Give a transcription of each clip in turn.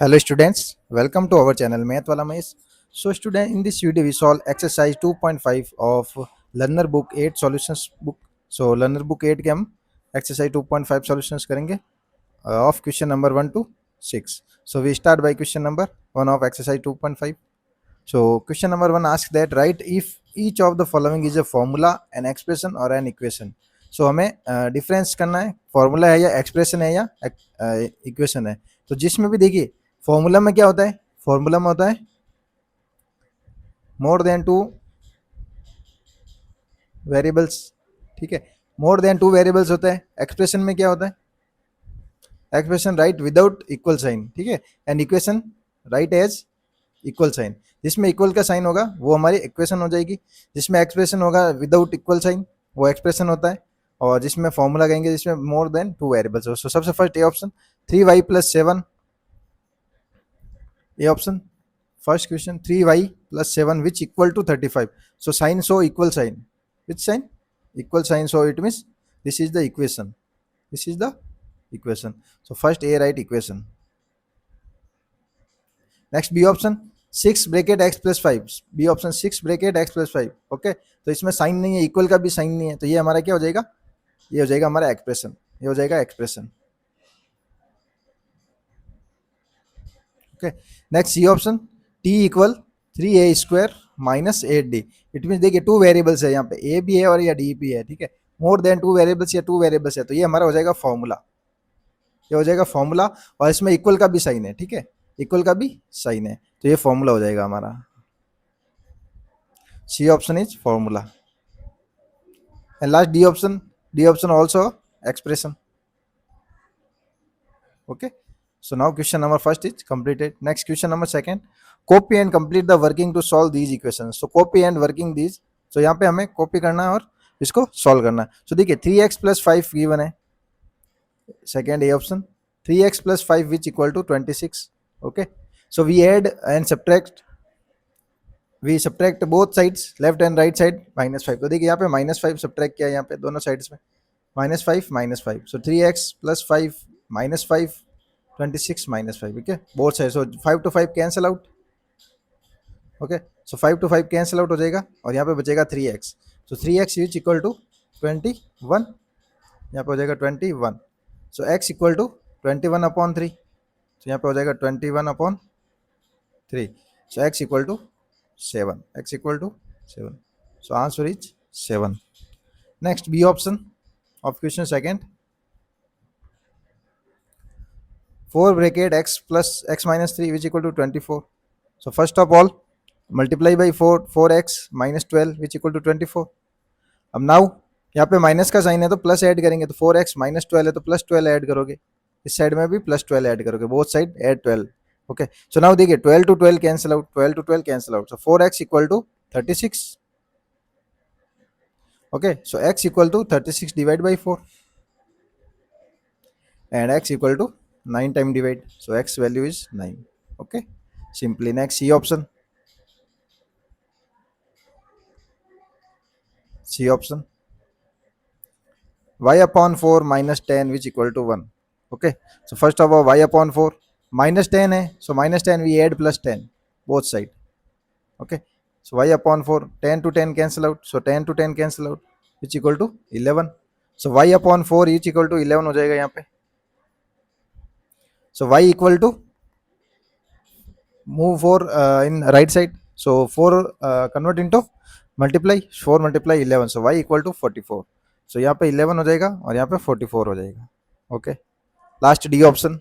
Hello students, welcome to our channel Mathwala Mahesh. So student, in this video we solve exercise 2.5 of Learner Book 8 solutions book. So Learner Book 8 के हम exercise 2.5 solutions करेंगे of question number 1 to 6. So we start by question number 1 of exercise 2.5. So question number 1 asks that write if each of the following is a formula, an expression or an equation. So हमें difference करना है, formula है या expression है या equation है. तो जिसमें भी देखिए फॉर्मूला में क्या होता है, फॉर्मूला में होता है मोर देन टू वेरिएबल्स. ठीक है, मोर देन टू वेरिएबल्स होता है. एक्सप्रेशन में क्या होता है, expression right without equal sign. ठीक है, and equation right as equal sign. जिसमें इक्वल का साइन होगा वो हमारी इक्वेशन हो जाएगी, जिसमें एक्सप्रेशन होगा विदाउट इक्वल साइन वो एक्सप्रेशन होता है, और जिसमें फॉर्मूला कहेंगे जिसमें मोर देन टू वेरिएबल्स हो. सो सबसे first A option 3y+7, A option first question 3y+7 which equal to 35. So sign so equal sign, which sign equal sign, so it means this is the equation, this is the equation. So first A right equation. Next B option 6 bracket x+5, B option 6 bracket x+5. Okay, तो इसमें sign नहीं है, equal का भी sign नहीं है, तो ये हमारा क्या हो जाएगा, ये हो जाएगा हमारा एक्सप्रेशन, ये हो जाएगा expression. Okay, next C option t=3a² - 8d. It mean देखिए टू वेरिएबल्स है यहाँ पे, ए भी है और या डी भी है. ठीक है, मोर देन टू वेरिएबल्स या टू वेरिएबल्स है, तो ये हमारा हो जाएगा फॉर्मूला, ये हो जाएगा फॉर्मूला, और इसमें इक्वल का भी साइन है. ठीक है, इक्वल का भी साइन है, तो ये फॉर्मूला हो जाएगा हमारा. C option is formula. And last D option also expression. Okay, so now question number first is completed. Next question number second, copy and complete the working to solve these equations. So copy and working these, so यहाँ पे हमें copy करना है और इसको solve करना है. So देखिए 3x+5 गिवन है, second A option 3x+5 which equal to 26. Okay, so we add and subtract both sides, left and right side -5. तो देखिए यहाँ पे -5 सब्ट्रैक्ट किया है यहाँ पे दोनों साइड्स में, -5 -5. सो 3x+5 -5 26 -5. Okay, both side. So 5 to 5 cancel out. Okay, so 5 to 5 cancel out हो जाएगा और यहाँ पे बचेगा 3x. So 3x is equal to 21, यहाँ पे हो जाएगा 21. सो x इक्वल टू 21/3, तो यहाँ पे हो जाएगा 21/3. So x equal to 7, x equal to 7. So answer is 7. Next B option of question second, 4 bracket x+x-3 which equal to 24. So first of all multiply by 4x - 12 which equal to 24. अब now यहाँ पे minus का sign है तो plus add करेंगे, तो 4x - 12 है तो +12 ऐड करोगे, इस साइड में भी +12 ऐड करोगे, both side add 12. Okay, so now देखिए 12 to 12 cancel out, 12 to 12 cancel out. So 4x equal to 36. Okay, so x equal to 36 divide by 4 and x equal to 9 time divide, so x value is 9. Okay, simply. Next c option, y/4 - 10 which equal to 1. Okay, so first of all y/4 -10 है, so -10 we add +10 both side. Okay, so y/4 10 to 10 cancel out, so 10 to 10 cancel out which equal to 11. so y/4 each equal to 11 हो जाएगा यहाँ पे. So y equal to move 4 in right side, so 4 convert into multiply, 4 multiply 11, so y equal to 44. so यहाँ पे 11 हो जाएगा और यहाँ पे 44 हो जाएगा. Okay, last D option,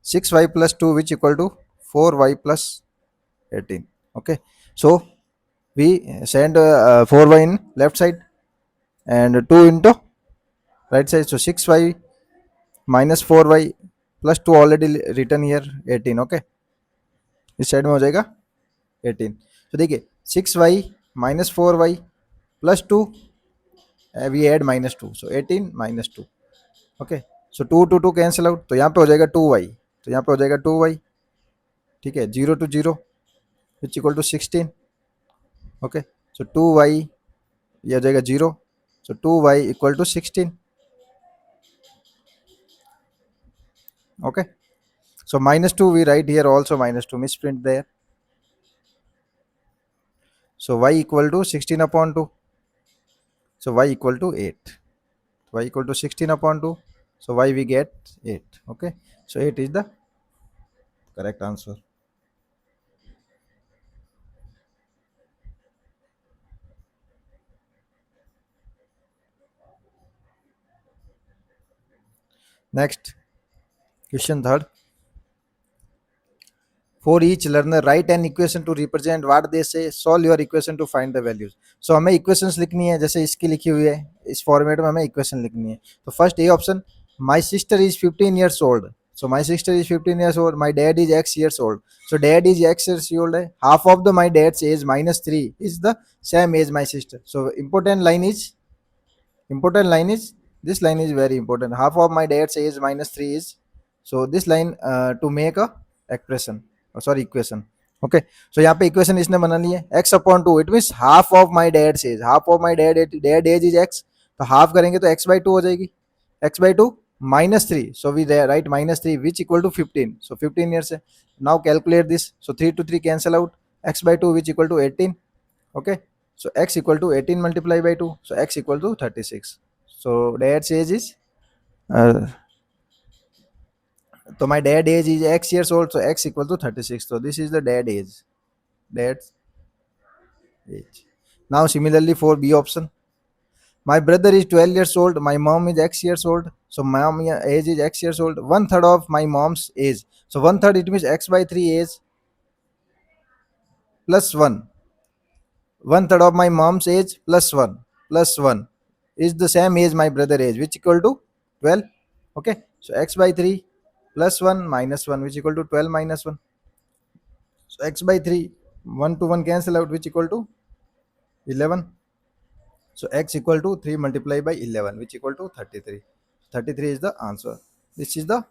6y+2 which equal to 4y+18. okay, so we send 4y in left side and 2 into right side, so 6y - 4y +2 already return here 18. Okay, इस साइड में हो जाएगा 18. तो देखिए 6y - 4y +2 we add -2, so 18 -2. Okay, so 2 to 2 cancel out, तो यहाँ पे हो जाएगा 2y, तो यहाँ पे हो जाएगा 2y. ठीक है, 0 to 0 which equal to 16. Okay, so 2y ये हो जाएगा 0, so 2y equal to 16. Okay, so minus 2 we write here also minus 2, misprint there. So y equal to 16 upon 2. So y equal to 8. Y equal to 16 upon 2. So y we get 8. Okay, so 8 is the correct answer. Next question third. For each learner, write an equation to represent what they say. Solve your equation to find the values. So हमें equations लिखनी है, जैसे इसकी लिखी हुई है इस format में हमें equation लिखनी है. तो first A option, my sister is 15 years old. So my sister is 15 years old. My dad is X years old. So dad is X years old. Half of the my dad's age minus 3 is the same age my sister. So important line is this line is very important. Half of my dad's age minus 3 is, so this line to make a expression, sorry, equation. Okay, so यहाँ पे equation इसने बना ली है x upon 2. It means half of my dad's age, half of my dad age is x. तो half करेंगे तो x by 2 हो जाएगी. X by 2 minus 3, so we there write minus 3 which equal to 15. So 15 years है. Now calculate this. So 3 to 3 cancel out. X by 2 which equal to 18. Okay, so x equal to 18 multiplied by 2, so x equal to 36. So dad's age is uh, so my dad age is x years old, so x equal to 36. So this is the dad's age. Now similarly for b option, my brother is 12 years old, my mom is x years old, so mom age is x years old. One third of my mom's age, so one third it means x by 3 age plus 1. One third of my mom's age plus 1 is the same age my brother age, which equal to 12. Okay, so x by 3 plus 1 minus 1, which equal to 12 minus 1. So x by 3, 1 to 1 cancel out, which equal to 11. So x equal to 3 multiplied by 11, which equal to 33. 33 is the answer. This is the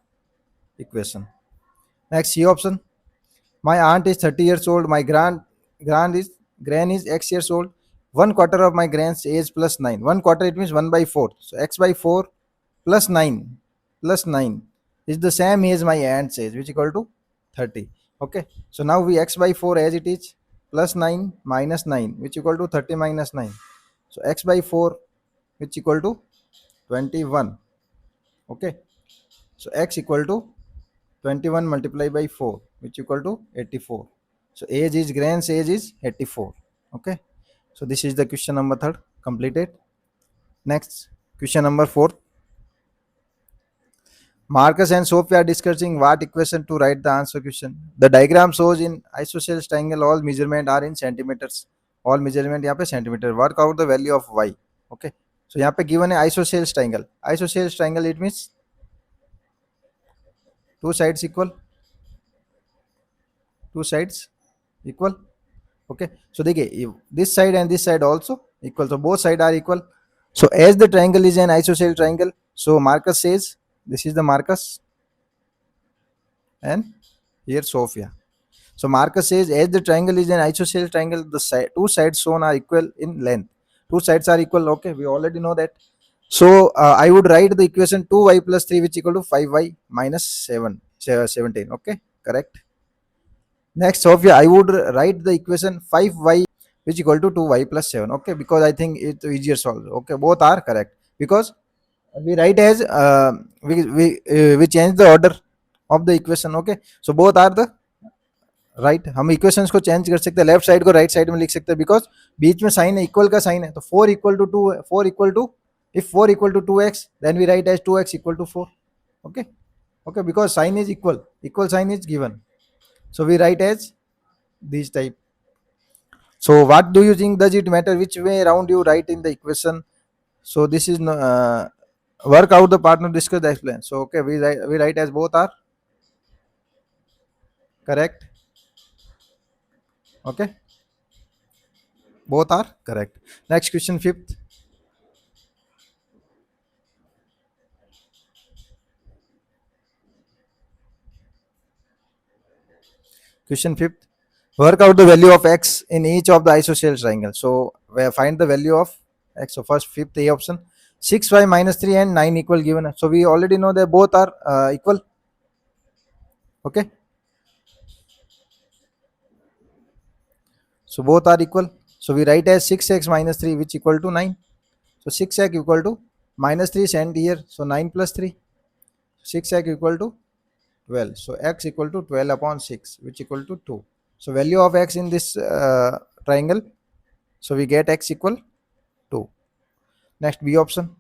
equation. Next C option. My aunt is 30 years old. My gran is x years old. One quarter of my gran's age plus 9. One quarter it means 1 by 4. So x by 4 plus 9 is the same as my aunt's age, which equal to 30. Okay. So now we x by 4 as it is plus 9 minus 9, which equal to 30 minus 9. So x by 4 which equal to 21. Okay. So x equal to 21 multiplied by 4, which equal to 84. So grand's age is 84. Okay, so this is the question number third completed. Next question number fourth. Marcus and Sophie are discussing what equation to write the answer question. The diagram shows in isosceles triangle all measurement are in centimeters. All measurement यहाँ पे centimeter. Work out the value of y. Okay, so यहाँ पे given है isosceles triangle. Isosceles triangle it means two sides equal. Two sides equal. Okay, so देखिए this side and this side also equal, so both sides are equal. So as the triangle is an isosceles triangle, so Marcus says this is the Marcus and here Sophia. So Marcus says as the triangle is an isosceles triangle, the two sides shown are equal in length. Two sides are equal. Okay, we already know that. So I would write the equation 2y plus 3 which equal to 5y minus 17. Okay, correct. Next, Sophia, I would write the equation 5y which equal to 2y plus 7. Okay, because I think it's easier solve. Okay, both are correct because we write as we change the order of the equation. Okay, so both are the right. हम equations को change कर सकते हैं, left side को right side में लिख सकते हैं बिकॉज बीच में साइन है, इक्वल का साइन है, तो 4 equal to 2, 4 equal to, if 4 equal to 2x then we write as 2x equal to 4. Okay, okay, because sign is equal sign is given, so we write as these type. So what do you think, does it matter which way around you write in the equation? So this is work out the partner, discuss the explain. So okay, we write as both are correct. Okay, both are correct. Next question fifth. Question fifth. Work out the value of x in each of the isosceles triangle. So we find the value of x. So first fifth A option, 6y minus 3 and 9 equal given. So we already know that both are equal. Okay, so both are equal. So we write as 6x minus 3 which equal to 9. So 6x equal to minus 3 sent here, so 9 plus 3, 6x equal to 12. So x equal to 12 upon 6 which equal to 2. So value of x in this triangle, so we get x equal 2. Next B option,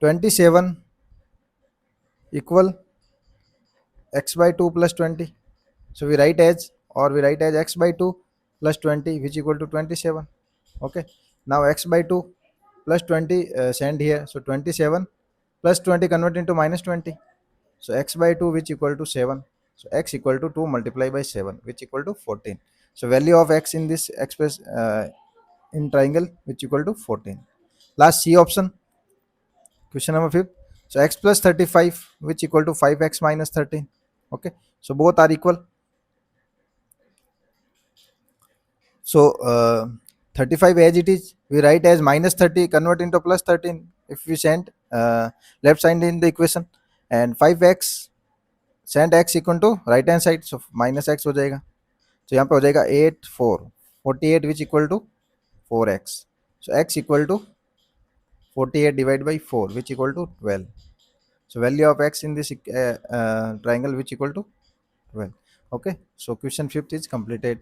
27 equal x by 2 plus 20. So we write as x by 2 plus 20 which equal to 27. Okay, now x by 2 plus 20 send here, so 27 plus 20 convert into minus 20. So x by 2 which equal to 7. So x equal to 2 multiplied by 7 which equal to 14. So value of x in this express in triangle which equal to 14. Last C option, question number 5. So x plus 35 which equal to 5x minus 13. Okay, so both are equal. So 35 as it is, we write as minus 30 convert into plus 13 if we send left side in the equation, and 5x send x equal to right hand side, so minus x हो जाएगा. तो यहाँ पे हो जाएगा 8 4 48 which equal to 4x. So x equal to 48 divided by 4 which equal to 12. So value of x in this triangle which equal to 12. Okay, so question 5th is completed.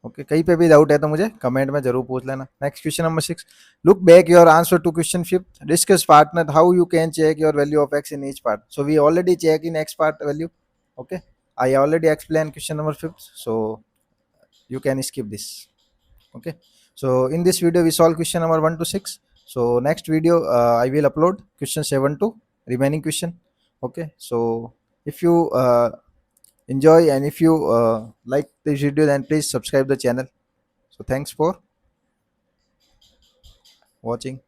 Okay, कहीं पे भी डाउट है तो मुझे comment में जरूर पूछ लेना. Next question number 6. Look back your answer to question 5th. Discuss partner how you can check your value of x in each part. So we already check in x part value. Okay, I already explained question number 5th, so you can skip this. Okay, so in this video we solve question number 1 to 6. So next video I will upload question 7 to remaining question. Okay, so if you enjoy and if you like this video, then please subscribe the channel. So thanks for watching.